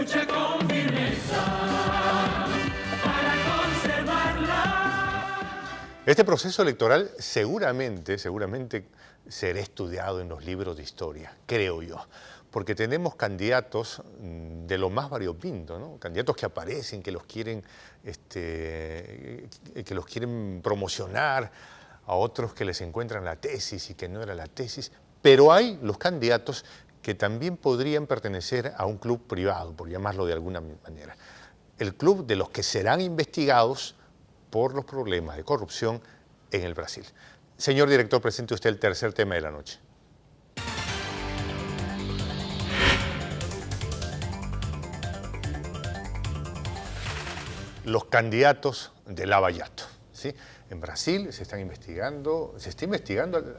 lucha con firmeza para conservarla. Este proceso electoral seguramente será estudiado en los libros de historia, creo yo, porque tenemos candidatos de lo más variopinto, ¿no? Candidatos que aparecen, que los quieren promocionar, a otros que les encuentran la tesis y que no era la tesis, pero hay los candidatos que también podrían pertenecer a un club privado, por llamarlo de alguna manera. El club de los que serán investigados por los problemas de corrupción en el Brasil. Señor director, presente usted el tercer tema de la noche. Los candidatos de Lava Jato, ¿sí? En Brasil se está investigando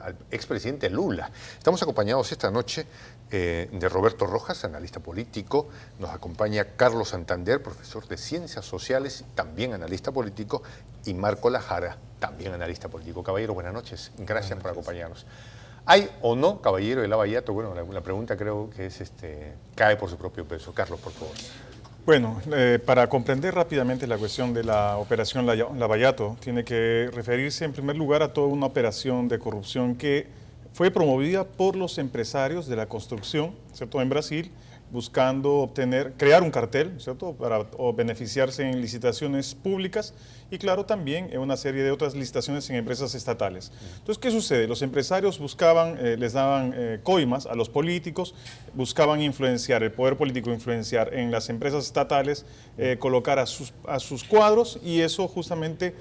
al expresidente Lula. Estamos acompañados esta noche de Roberto Rojas, analista político. Nos acompaña Carlos Santander, profesor de Ciencias Sociales, también analista político, y Marco Lajara, también analista político. Caballero, buenas noches. Gracias por acompañarnos. ¿Hay o no caballero de Lava Jato? Bueno, la pregunta creo que es cae por su propio peso. Carlos, por favor. Bueno, para comprender rápidamente la cuestión de la operación Lava Jato, tiene que referirse en primer lugar a toda una operación de corrupción que fue promovida por los empresarios de la construcción, ¿cierto?, en Brasil, buscando crear un cartel, ¿cierto?, para beneficiarse en licitaciones públicas y, claro, también en una serie de otras licitaciones en empresas estatales. Entonces, ¿qué sucede? Los empresarios buscaban, les daban coimas a los políticos, buscaban influenciar, el poder político influenciar en las empresas estatales, colocar a sus cuadros, y eso justamente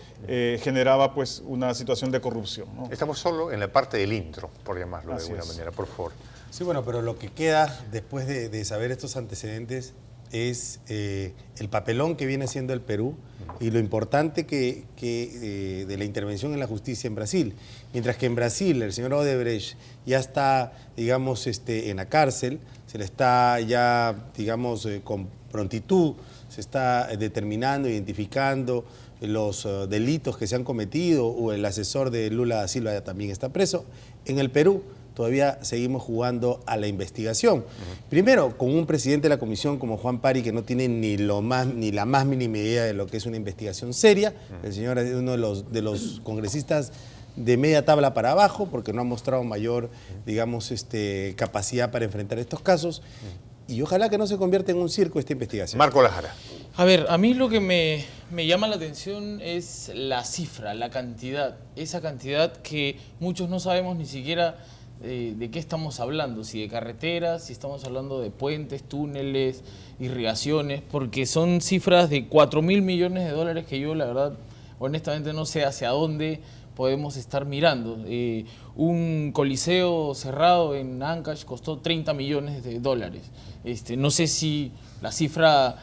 generaba pues una situación de corrupción, ¿no? Estamos solo en la parte del intro, por llamarlo de alguna manera, por favor. Sí, bueno, pero lo que queda después de saber estos antecedentes es el papelón que viene haciendo el Perú y lo importante de la intervención en la justicia en Brasil. Mientras que en Brasil el señor Odebrecht ya está, digamos, en la cárcel, se le está ya, digamos, con prontitud, se está determinando, identificando los delitos que se han cometido, o el asesor de Lula da Silva ya también está preso. En el Perú todavía seguimos jugando a la investigación. Primero, con un presidente de la comisión como Juan Pari, que no tiene ni la más mínima idea de lo que es una investigación seria. El señor es uno de los congresistas de media tabla para abajo, porque no ha mostrado mayor, digamos, capacidad para enfrentar estos casos. Y ojalá que no se convierta en un circo esta investigación. Marco Lajara. A ver, a mí lo que me llama la atención es la cifra, la cantidad. Esa cantidad que muchos no sabemos ni siquiera de qué estamos hablando, si de carreteras, si estamos hablando de puentes, túneles, irrigaciones, porque son cifras de 4.000 millones de dólares que yo, la verdad, honestamente no sé hacia dónde podemos estar mirando. Un coliseo cerrado en Ancash costó 30 millones de dólares. No sé si la cifra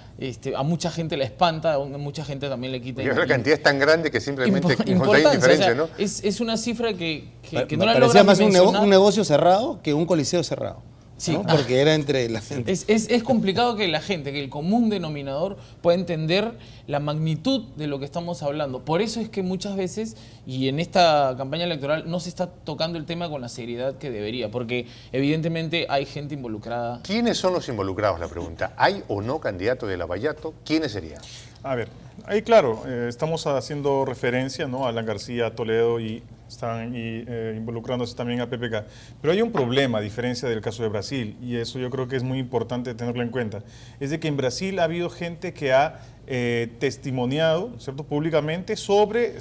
a mucha gente la espanta, a mucha gente también le quita. Y la cantidad es tan grande que simplemente importancia, indiferencia, o sea, ¿no? es una cifra que no la parecía logran más dimensionar. un negocio cerrado que un coliseo cerrado. Sí, ¿no? Porque era entre la gente. Es complicado que la gente, que el común denominador pueda entender la magnitud de lo que estamos hablando. Por eso es que muchas veces, y en esta campaña electoral, no se está tocando el tema con la seriedad que debería, porque evidentemente hay gente involucrada. ¿Quiénes son los involucrados? La pregunta. ¿Hay o no candidatos de Lava Jato? ¿Quiénes serían? A ver, ahí claro, estamos haciendo referencia, ¿no?, a Alan García Toledo y están involucrándose también a PPK. Pero hay un problema, a diferencia del caso de Brasil, y eso yo creo que es muy importante tenerlo en cuenta, es de que en Brasil ha habido gente que ha testimoniado, ¿cierto?, públicamente sobre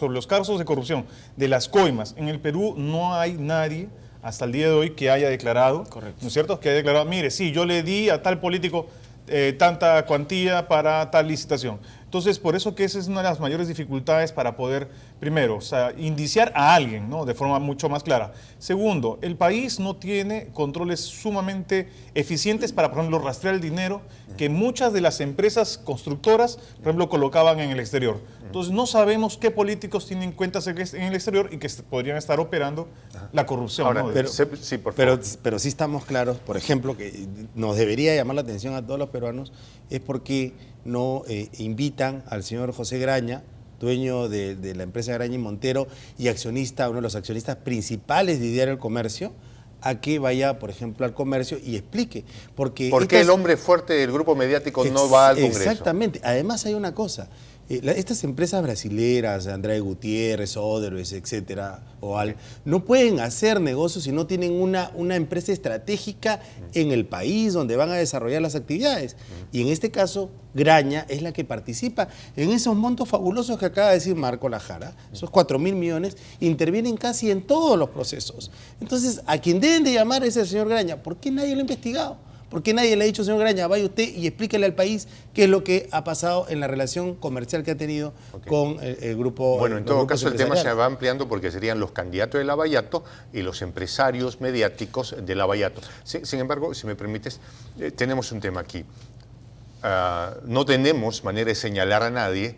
los casos de corrupción de las coimas. En el Perú no hay nadie hasta el día de hoy que haya declarado, correcto, ¿no es cierto?, que haya declarado, mire, sí, yo le di a tal político tanta cuantía para tal licitación. Entonces, por eso que esa es una de las mayores dificultades para poder, primero, o sea, indiciar a alguien, ¿no?, de forma mucho más clara. Segundo, el país no tiene controles sumamente eficientes para, por ejemplo, rastrear el dinero que muchas de las empresas constructoras, por ejemplo, colocaban en el exterior. Entonces, no sabemos qué políticos tienen cuentas en el exterior y que podrían estar operando la corrupción. Ahora, ¿no? sí, por favor. Pero sí estamos claros, por ejemplo, que nos debería llamar la atención a todos los peruanos, es porque no invitan al señor José Graña, dueño de la empresa Graña y Montero y accionista, uno de los accionistas principales de Diario El Comercio, a que vaya, por ejemplo, al comercio y explique. ¿Por qué el hombre fuerte del grupo mediático no va al Congreso? Exactamente. Además hay una cosa. Estas empresas brasileras, Andrade Gutiérrez, Oderbes, etcétera, OAL, no pueden hacer negocios si no tienen una empresa estratégica en el país donde van a desarrollar las actividades. Y en este caso, Graña es la que participa en esos montos fabulosos que acaba de decir Marco Lajara, esos 4.000 millones, intervienen casi en todos los procesos. Entonces, a quien deben de llamar es el señor Graña. ¿Por qué nadie lo ha investigado? ¿Por qué nadie le ha dicho, señor Graña, vaya usted y explíquele al país qué es lo que ha pasado en la relación comercial que ha tenido con el grupo? Bueno, en todo caso el tema se va ampliando porque serían los candidatos de Lavallato y los empresarios mediáticos de Lavallato. Sin embargo, si me permites, tenemos un tema aquí. No tenemos manera de señalar a nadie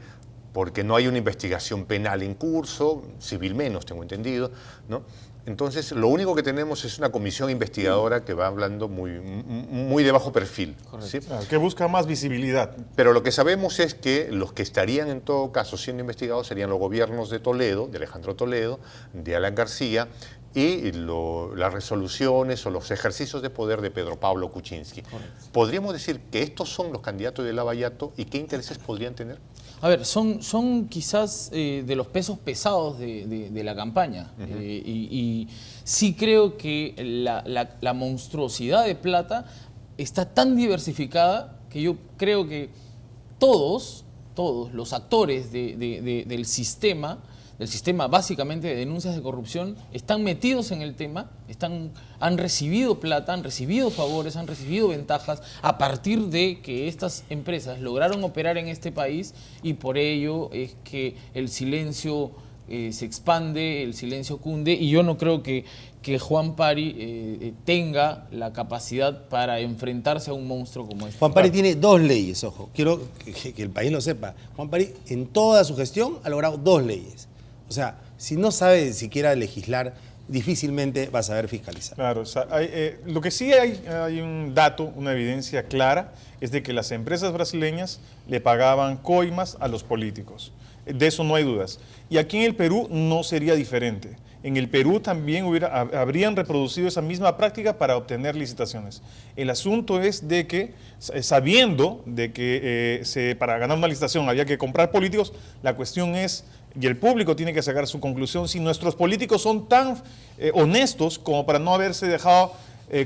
porque no hay una investigación penal en curso, civil menos, tengo entendido, ¿no? Entonces, lo único que tenemos es una comisión investigadora que va hablando muy de bajo perfil. ¿Sí? Claro, que busca más visibilidad. Pero lo que sabemos es que los que estarían en todo caso siendo investigados serían los gobiernos de Toledo, de Alejandro Toledo, de Alan García, y las resoluciones o los ejercicios de poder de Pedro Pablo Kuczynski. Correcto. ¿Podríamos decir que estos son los candidatos de Lavallato y qué intereses podrían tener? A ver, son quizás de los pesos pesados de la campaña. Y sí creo que la monstruosidad de plata está tan diversificada que yo creo que todos los actores del sistema básicamente de denuncias de corrupción, están metidos en el tema, han recibido plata, han recibido favores, han recibido ventajas a partir de que estas empresas lograron operar en este país, y por ello es que el silencio se expande, el silencio cunde, y yo no creo que Juan Pari tenga la capacidad para enfrentarse a un monstruo como este. Juan Pari tiene 2 leyes, ojo, quiero que el país lo sepa. Juan Pari en toda su gestión ha logrado 2 leyes. O sea, si no sabe siquiera legislar, difícilmente va a saber fiscalizar. Claro, o sea, lo que sí hay un dato, una evidencia clara, es de que las empresas brasileñas le pagaban coimas a los políticos. De eso no hay dudas. Y aquí en el Perú no sería diferente. En el Perú también habrían reproducido esa misma práctica para obtener licitaciones. El asunto es de que, sabiendo de que para ganar una licitación había que comprar políticos, la cuestión es, y el público tiene que sacar su conclusión, si nuestros políticos son tan honestos como para no haberse dejado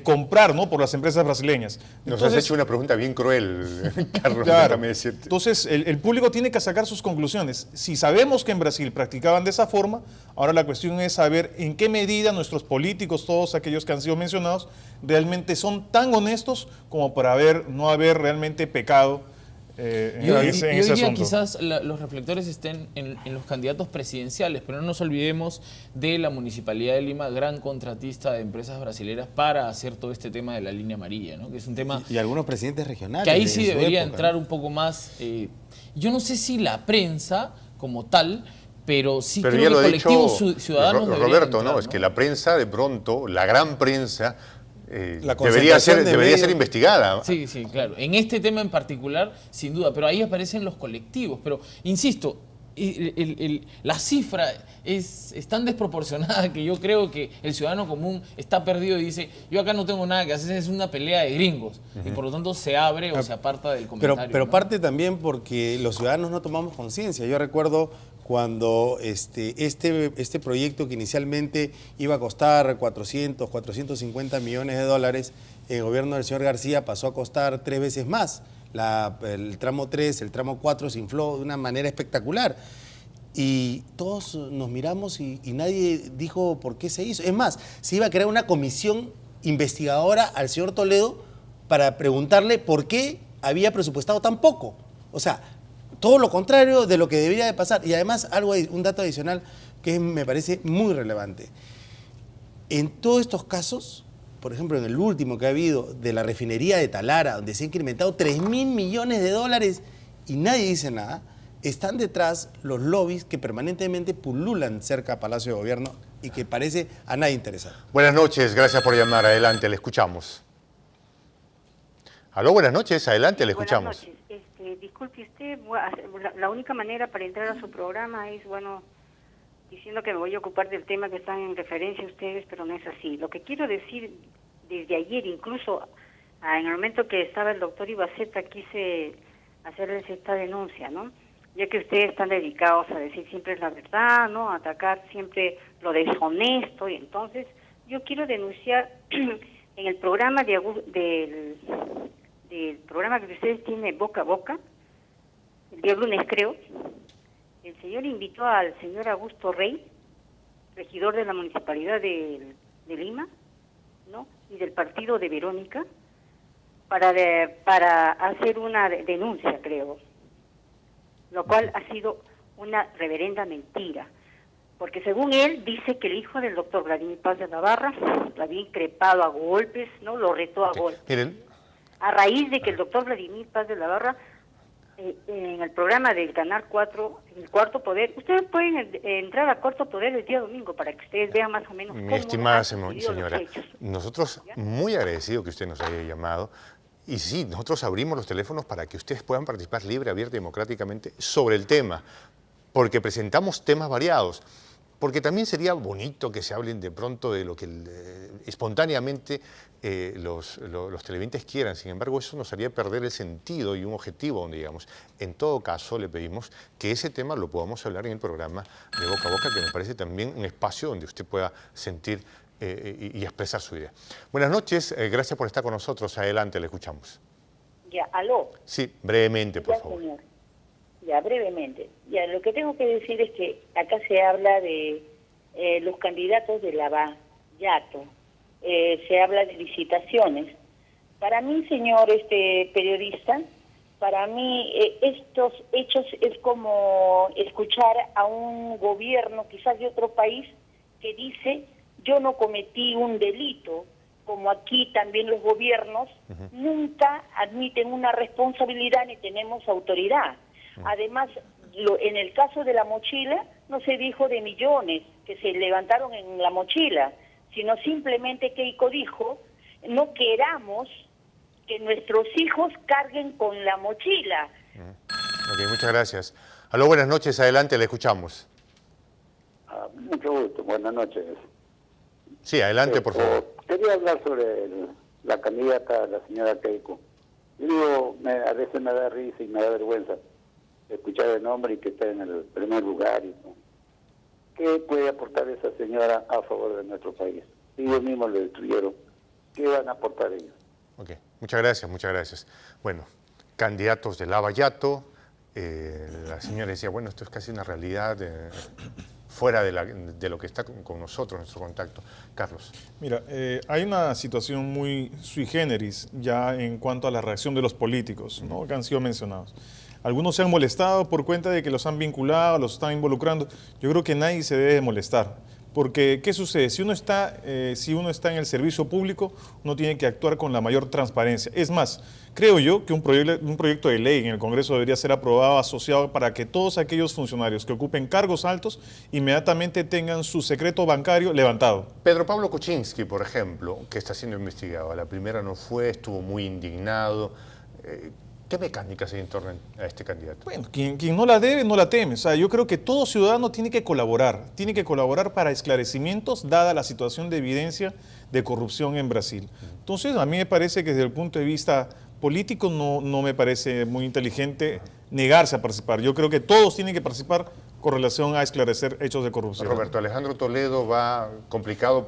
comprar, ¿no?, por las empresas brasileñas. Nos has hecho una pregunta bien cruel, Carlos. Claro. Déjame decirte. Entonces, el público tiene que sacar sus conclusiones. Si sabemos que en Brasil practicaban de esa forma, ahora la cuestión es saber en qué medida nuestros políticos, todos aquellos que han sido mencionados, realmente son tan honestos como para no haber realmente pecado Yo diría quizás los reflectores estén en los candidatos presidenciales, pero no nos olvidemos de la Municipalidad de Lima, gran contratista de empresas brasileras para hacer todo este tema de la línea amarilla, ¿no? Que es un tema... Y algunos presidentes regionales. Que ahí sí debería entrar un poco más... yo no sé si la prensa como tal... Pero sí creo que colectivos ciudadanos Roberto, entrar, ¿no? Es que la prensa de pronto, la gran prensa, la debería ser investigada. Sí, claro. En este tema en particular, sin duda, pero ahí aparecen los colectivos. Pero, insisto, la cifra es tan desproporcionada que yo creo que el ciudadano común está perdido y dice, yo acá no tengo nada que hacer, es una pelea de gringos. Y por lo tanto se abre o se aparta del comentario. Pero ¿no? parte también porque los ciudadanos no tomamos conciencia. Yo recuerdo cuando este proyecto que inicialmente iba a costar 450 millones de dólares, en el gobierno del señor García pasó a costar 3 veces más. El tramo 3, el tramo 4 se infló de una manera espectacular. Y todos nos miramos y nadie dijo por qué se hizo. Es más, se iba a crear una comisión investigadora al señor Toledo para preguntarle por qué había presupuestado tan poco. O sea, todo lo contrario de lo que debería de pasar. Y además, un dato adicional que me parece muy relevante. En todos estos casos, por ejemplo, en el último que ha habido de la refinería de Talara, donde se han incrementado 3.000 millones de dólares y nadie dice nada, están detrás los lobbies que permanentemente pululan cerca a Palacio de Gobierno y que parece a nadie interesar. Buenas noches, gracias por llamar. Adelante, le escuchamos. Aló, buenas noches, adelante, le escuchamos. Buenas noches. Disculpe usted, la única manera para entrar a su programa es, diciendo que me voy a ocupar del tema que están en referencia a ustedes, pero no es así. Lo que quiero decir, desde ayer incluso, en el momento que estaba el doctor Ibaceta, quise hacerles esta denuncia, ¿no? Ya que ustedes están dedicados a decir siempre la verdad, ¿no? A atacar siempre lo deshonesto, y entonces yo quiero denunciar en el programa del programa que ustedes tienen Boca a Boca, el día lunes creo, el señor invitó al señor Augusto Rey, regidor de la Municipalidad de Lima, ¿no? Y del partido de Verónica, para hacer una denuncia, creo, lo cual ha sido una reverenda mentira, porque según él dice que el hijo del doctor Vladimir Paz de Navarra lo había increpado a golpes, ¿no? Lo retó a golpes. Miren, A raíz de que el doctor Vladimir Paz de Navarra, en el programa del Canal 4, el Cuarto Poder, ustedes pueden entrar a Cuarto Poder el día domingo para que ustedes vean más o menos mi cómo estimada han sucedido los señora, hechos. nosotros muy agradecidos que usted nos haya llamado. Y sí, nosotros abrimos los teléfonos para que ustedes puedan participar libre, abierta y democráticamente sobre el tema, porque presentamos temas variados. Porque también sería bonito que se hablen de pronto de lo que espontáneamente los televidentes quieran. Sin embargo, eso nos haría perder el sentido y un objetivo donde digamos. En todo caso, le pedimos que ese tema lo podamos hablar en el programa de Boca a Boca, que me parece también un espacio donde usted pueda sentir y expresar su idea. Buenas noches, gracias por estar con nosotros. Adelante, le escuchamos. Ya, aló. Sí, brevemente, por Ya, favor. señor. Ya, brevemente. Ya, lo que tengo que decir es que acá se habla de los candidatos de Lavallato. Se habla de licitaciones. Para mí, señor periodista, para mí estos hechos es como escuchar a un gobierno, quizás de otro país, que dice, yo no cometí un delito, como aquí también los gobiernos nunca admiten una responsabilidad ni tenemos autoridad. Además, en el caso de la mochila, no se dijo de millones que se levantaron en la mochila, sino simplemente Keiko dijo, no queramos que nuestros hijos carguen con la mochila. Ok, muchas gracias. Aló, buenas noches, adelante, le escuchamos. Mucho gusto, buenas noches. Sí, adelante, por favor. Quería hablar sobre la candidata, la señora Keiko. Yo digo, a veces me da risa y me da vergüenza escuchar el nombre y que está en el primer lugar. ¿Qué puede aportar esa señora a favor de nuestro país? Ellos mismos lo destruyeron. ¿Qué van a aportar ellos? Ok, muchas gracias, muchas gracias. Bueno, candidatos de Lavallato, la señora decía, bueno, esto es casi una realidad fuera de lo que está con nosotros, nuestro contacto. Carlos. Mira, hay una situación muy sui generis ya en cuanto a la reacción de los políticos, ¿no? Que han sido mencionados. Algunos se han molestado por cuenta de que los han vinculado, los están involucrando. Yo creo que nadie se debe de molestar. Porque, ¿qué sucede? Si uno está en el servicio público, uno tiene que actuar con la mayor transparencia. Es más, creo yo que un proyecto de ley en el Congreso debería ser aprobado, asociado, para que todos aquellos funcionarios que ocupen cargos altos inmediatamente tengan su secreto bancario levantado. Pedro Pablo Kuczynski, por ejemplo, que está siendo investigado. A la primera no fue, estuvo muy indignado. ¿Qué mecánicas hay en torno a este candidato? Bueno, quien no la debe, no la teme. O sea, yo creo que todo ciudadano tiene que colaborar para esclarecimientos, dada la situación de evidencia de corrupción en Brasil. Entonces, a mí me parece que desde el punto de vista político no me parece muy inteligente negarse a participar. Yo creo que todos tienen que participar con relación a esclarecer hechos de corrupción. Roberto Alejandro Toledo va complicado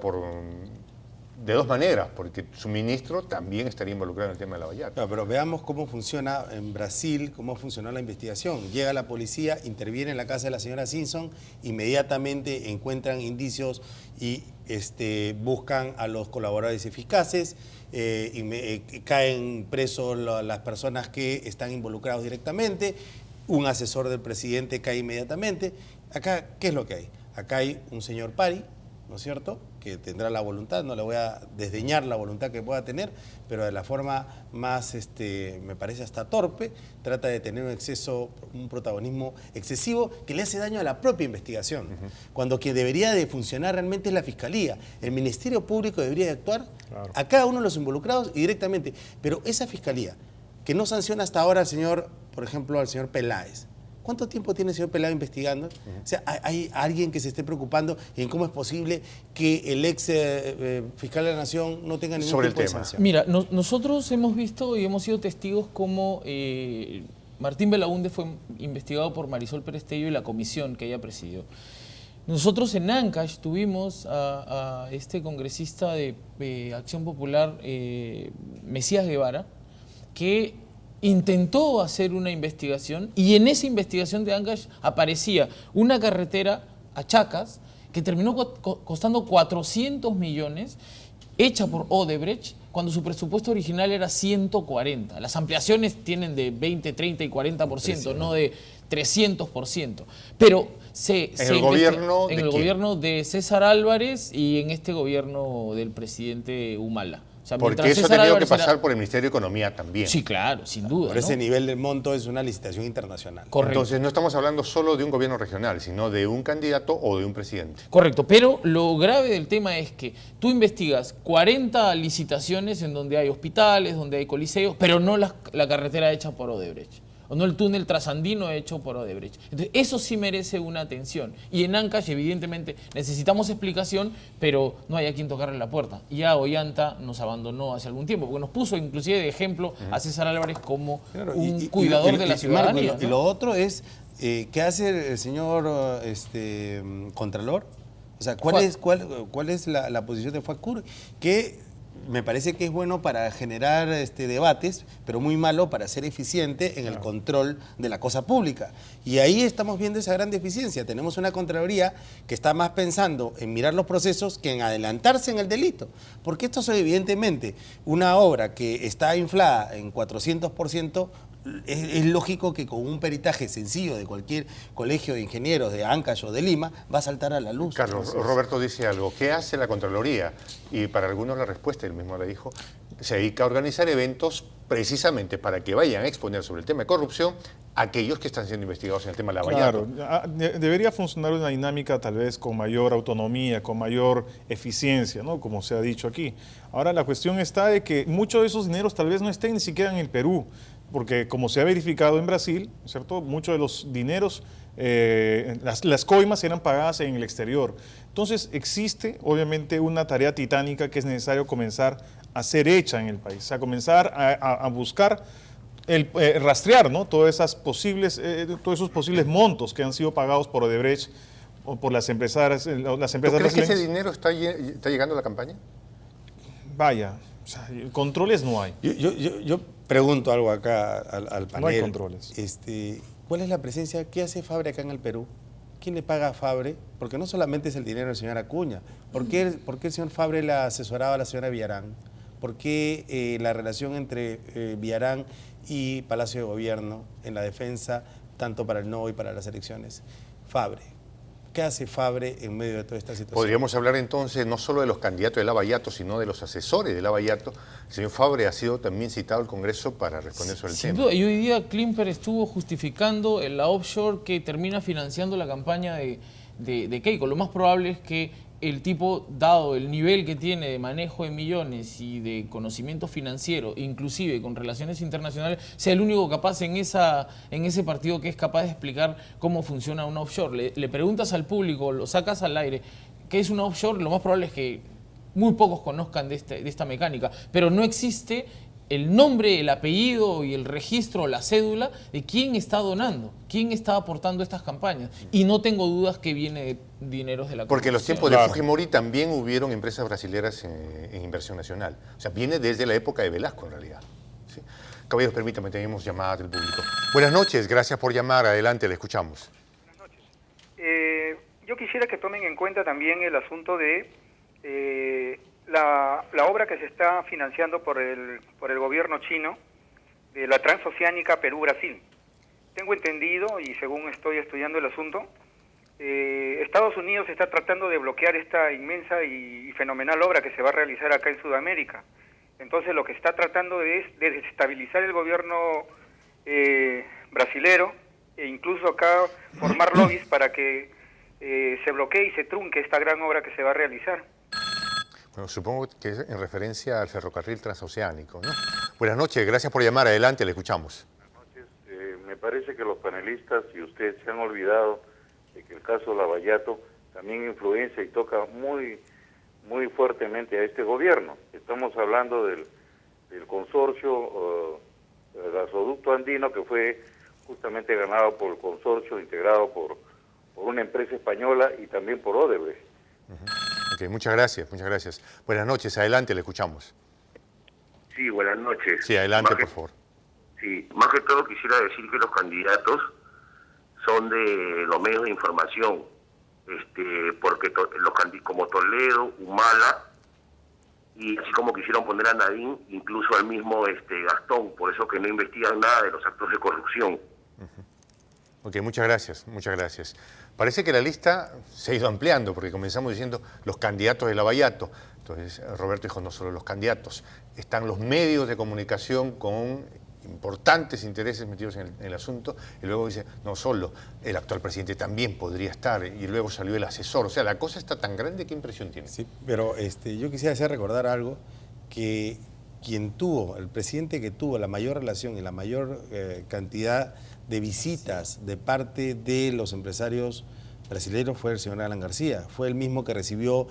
de dos maneras, porque su ministro también estaría involucrado en el tema de Lavallato. Claro, pero veamos cómo funciona en Brasil, cómo funcionó la investigación. Llega la policía, interviene en la casa de la señora Simpson, inmediatamente encuentran indicios y buscan a los colaboradores eficaces, caen presos las personas que están involucrados directamente, un asesor del presidente cae inmediatamente. Acá, ¿qué es lo que hay? Acá hay un señor Pari, ¿no es cierto?, que tendrá la voluntad, no le voy a desdeñar la voluntad que pueda tener, pero de la forma más, me parece hasta torpe, trata de tener un protagonismo excesivo que le hace daño a la propia investigación, cuando quien debería de funcionar realmente es la Fiscalía. El Ministerio Público debería de actuar a cada uno de los involucrados y directamente, pero esa Fiscalía que no sanciona hasta ahora al señor, por ejemplo, al señor Peláez, ¿Cuánto tiempo tiene el señor Pelado investigando? O sea, ¿hay alguien que se esté preocupando en cómo es posible que el ex fiscal de la Nación no tenga ningún tipo de sanción? Mira, nosotros hemos visto y hemos sido testigos como Martín Belaúnde fue investigado por Marisol Perestello y la comisión que ella presidió. Nosotros en Ancash tuvimos a este congresista de Acción Popular, Mesías Guevara, que intentó hacer una investigación y en esa investigación de Ancash aparecía una carretera a Chacas que terminó costando 400 millones, hecha por Odebrecht, cuando su presupuesto original era 140. Las ampliaciones tienen de 20, 30 y 40%, no de 300%. Pero ¿En el gobierno de César Álvarez y en este gobierno del presidente Humala. O sea, porque eso ha tenido que pasar por el Ministerio de Economía también. Sí, claro, sin duda. Por ese nivel de monto es una licitación internacional. Correcto. Entonces no estamos hablando solo de un gobierno regional, sino de un candidato o de un presidente. Correcto, pero lo grave del tema es que tú investigas 40 licitaciones en donde hay hospitales, donde hay coliseos, pero no la carretera hecha por Odebrecht. O no el túnel trasandino hecho por Odebrecht. Entonces, eso sí merece una atención. Y en Ancash, evidentemente, necesitamos explicación, pero no hay a quien tocarle la puerta. Ya Ollanta nos abandonó hace algún tiempo, porque nos puso inclusive de ejemplo a César Álvarez como un cuidador de la ciudadanía. Marco, y lo otro es, ¿qué hace el señor Contralor? O sea, ¿cuál es la posición de FACUR? Que me parece que es bueno para generar debates, pero muy malo para ser eficiente en el control de la cosa pública. Y ahí estamos viendo esa gran deficiencia. Tenemos una Contraloría que está más pensando en mirar los procesos que en adelantarse en el delito. Porque esto es evidentemente una obra que está inflada en 400%. Es lógico que con un peritaje sencillo de cualquier colegio de ingenieros de Ancash o de Lima va a saltar a la luz. Carlos, Roberto dice algo. ¿Qué hace la Contraloría? Y para algunos la respuesta, él mismo la dijo, se dedica a organizar eventos precisamente para que vayan a exponer sobre el tema de corrupción a aquellos que están siendo investigados en el tema de Lavallato. Claro, debería funcionar una dinámica tal vez con mayor autonomía, con mayor eficiencia, ¿no? Como se ha dicho aquí. Ahora la cuestión está de que muchos de esos dineros tal vez no estén ni siquiera en el Perú, porque como se ha verificado en Brasil, ¿cierto? Muchos de los dineros, las coimas eran pagadas en el exterior. Entonces existe obviamente una tarea titánica que es necesario comenzar a ser hecha en el país, o sea, comenzar a buscar, rastrear, ¿no? todos esos posibles montos que han sido pagados por Odebrecht o por las empresas ¿Tú crees que ese dinero está llegando a la campaña? Vaya, o sea, controles no hay. Yo pregunto algo acá al panel. No hay controles. ¿Cuál es la presencia? ¿Qué hace Fabre acá en el Perú? ¿Quién le paga a Fabre? Porque no solamente es el dinero del señor Acuña. ¿Por qué el señor Fabre la asesoraba a la señora Villarán? ¿Por qué la relación entre Villarán y Palacio de Gobierno en la defensa, tanto para el no y para las elecciones? Fabre. ¿Qué hace Fabre en medio de toda esta situación? Podríamos hablar entonces no solo de los candidatos de Lavallato, sino de los asesores de Lavallato. El señor Fabre ha sido también citado al Congreso para responder sobre el tema. Sin duda, y hoy día Klimper estuvo justificando la offshore que termina financiando la campaña de Keiko. Lo más probable es que el tipo, dado el nivel que tiene de manejo de millones y de conocimiento financiero, inclusive con relaciones internacionales, sea el único capaz en ese partido que es capaz de explicar cómo funciona una offshore. Le preguntas al público, lo sacas al aire, ¿qué es una offshore? Lo más probable es que muy pocos conozcan de esta mecánica, pero no existe el nombre, el apellido y el registro, la cédula de quién está donando, quién está aportando estas campañas. Y no tengo dudas que viene de dineros de la corrupción. Porque en los tiempos de Fujimori también hubieron empresas brasileñas en inversión nacional. O sea, viene desde la época de Velasco en realidad. ¿Sí? Caballeros, permítanme, tenemos llamadas del público. Buenas noches, gracias por llamar. Adelante, le escuchamos. Buenas noches. Yo quisiera que tomen en cuenta también el asunto de la obra que se está financiando por el gobierno chino de la transoceánica Perú-Brasil. Tengo entendido, y según estoy estudiando el asunto, Estados Unidos está tratando de bloquear esta inmensa y fenomenal obra que se va a realizar acá en Sudamérica. Entonces lo que está tratando es de desestabilizar el gobierno brasilero e incluso acá formar lobbies para que se bloquee y se trunque esta gran obra que se va a realizar. Bueno, supongo que es en referencia al ferrocarril transoceánico, ¿no? Buenas noches, gracias por llamar. Adelante, le escuchamos. Buenas noches. Me parece que los panelistas y ustedes se han olvidado de que el caso Lavallato también influencia y toca muy fuertemente a este gobierno. Estamos hablando del consorcio gasoducto andino, que fue justamente ganado por el consorcio, integrado por una empresa española y también por Odebrecht. Ok, muchas gracias, muchas gracias. Buenas noches, adelante, le escuchamos. Sí, buenas noches. Sí, adelante, por favor. Sí, más que todo quisiera decir que los candidatos son de los medios de información, porque como Toledo, Humala, y así como quisieron poner a Nadine, incluso al mismo Gastón, por eso que no investigan nada de los actos de corrupción. Ok, muchas gracias, muchas gracias. Parece que la lista se ha ido ampliando, porque comenzamos diciendo los candidatos de Lavallato. Entonces, Roberto dijo, no solo los candidatos, están los medios de comunicación con importantes intereses metidos en el asunto, y luego dice, no solo, el actual presidente también podría estar, y luego salió el asesor. O sea, la cosa está tan grande, ¿qué impresión tiene? Sí, pero yo quisiera hacer recordar algo, que el presidente que tuvo la mayor relación y la mayor cantidad de visitas de parte de los empresarios brasileños fue el señor Alan García. Fue el mismo que recibió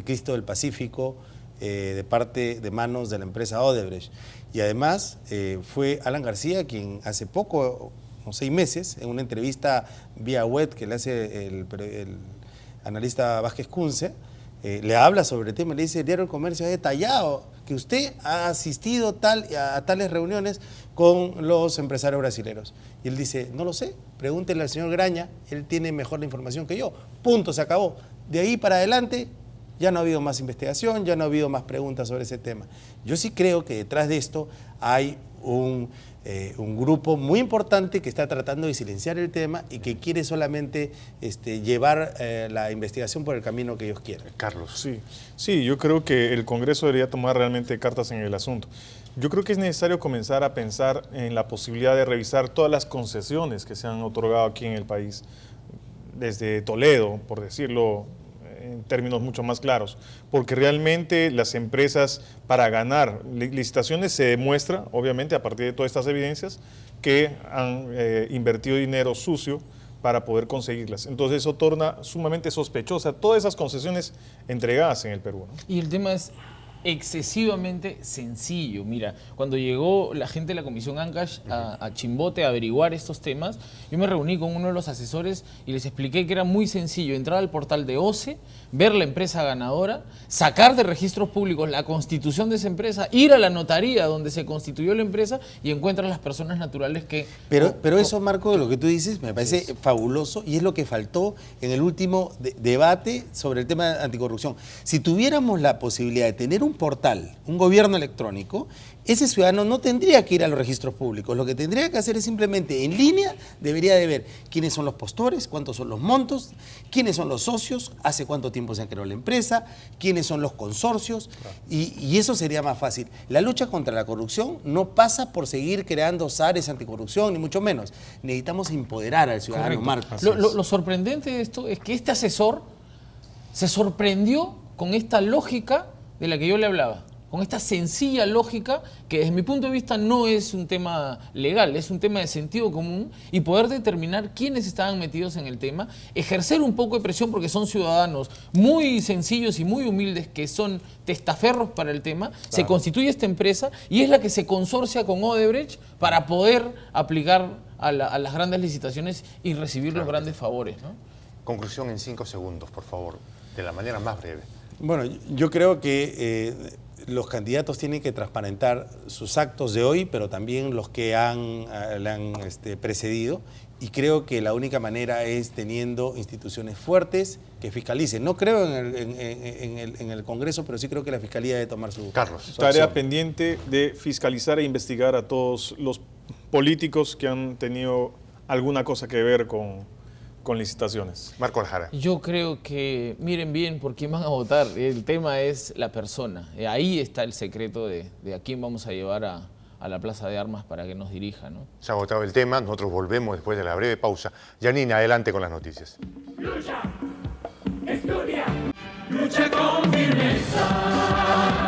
Cristo del Pacífico de manos de la empresa Odebrecht. Y además fue Alan García quien hace poco, 6 meses, en una entrevista vía web que le hace el analista Vázquez Kunze, le habla sobre el tema, le dice, el Diario del Comercio ha detallado que usted ha asistido a tales reuniones con los empresarios brasileños. Y él dice, no lo sé, pregúntele al señor Graña, él tiene mejor la información que yo. Punto, se acabó. De ahí para adelante ya no ha habido más investigación, ya no ha habido más preguntas sobre ese tema. Yo sí creo que detrás de esto hay un grupo muy importante que está tratando de silenciar el tema y que quiere solamente llevar la investigación por el camino que ellos quieren. Carlos. Sí, yo creo que el Congreso debería tomar realmente cartas en el asunto. Yo creo que es necesario comenzar a pensar en la posibilidad de revisar todas las concesiones que se han otorgado aquí en el país, desde Toledo, por decirlo en términos mucho más claros, porque realmente las empresas, para ganar licitaciones, se demuestra, obviamente a partir de todas estas evidencias, que han invertido dinero sucio para poder conseguirlas. Entonces eso torna sumamente sospechosa todas esas concesiones entregadas en el Perú, ¿no? Y el tema es excesivamente sencillo. Mira, cuando llegó la gente de la Comisión Ancash a Chimbote a averiguar estos temas, yo me reuní con uno de los asesores y les expliqué que era muy sencillo entrar al portal de OCE, ver la empresa ganadora, sacar de registros públicos la constitución de esa empresa, ir a la notaría donde se constituyó la empresa y encuentran las personas naturales que... Pero eso, Marco, de lo que tú dices, me parece fabuloso y es lo que faltó en el último debate sobre el tema de anticorrupción. Si tuviéramos la posibilidad de tener un portal, un gobierno electrónico, ese ciudadano no tendría que ir a los registros públicos. Lo que tendría que hacer es simplemente en línea, debería de ver quiénes son los postores, cuántos son los montos, quiénes son los socios, hace cuánto tiempo se creó la empresa, quiénes son los consorcios, y eso sería más fácil. La lucha contra la corrupción no pasa por seguir creando SARes anticorrupción, ni mucho menos. Necesitamos empoderar al ciudadano, Marco. Lo sorprendente de esto es que este asesor se sorprendió con esta lógica de la que yo le hablaba, con esta sencilla lógica que desde mi punto de vista no es un tema legal, es un tema de sentido común, y poder determinar quiénes estaban metidos en el tema, ejercer un poco de presión porque son ciudadanos muy sencillos y muy humildes que son testaferros para el tema. Claro. Se constituye esta empresa y es la que se consorcia con Odebrecht para poder aplicar a las grandes licitaciones y recibir los grandes favores, ¿no? Conclusión en 5 segundos, por favor, de la manera más breve. Bueno, yo creo que los candidatos tienen que transparentar sus actos de hoy, pero también los que le han precedido, y creo que la única manera es teniendo instituciones fuertes que fiscalicen. No creo en el Congreso, pero sí creo que la Fiscalía debe tomar su tarea pendiente de fiscalizar e investigar a todos los políticos que han tenido alguna cosa que ver con licitaciones. Marco Aljara. Yo creo que miren bien por quién van a votar. El tema es la persona. Ahí está el secreto de a quién vamos a llevar a la Plaza de Armas para que nos dirija, ¿no? Se ha agotado el tema, nosotros volvemos después de la breve pausa. Janine, adelante con las noticias. Lucha, estudia, lucha con firmeza.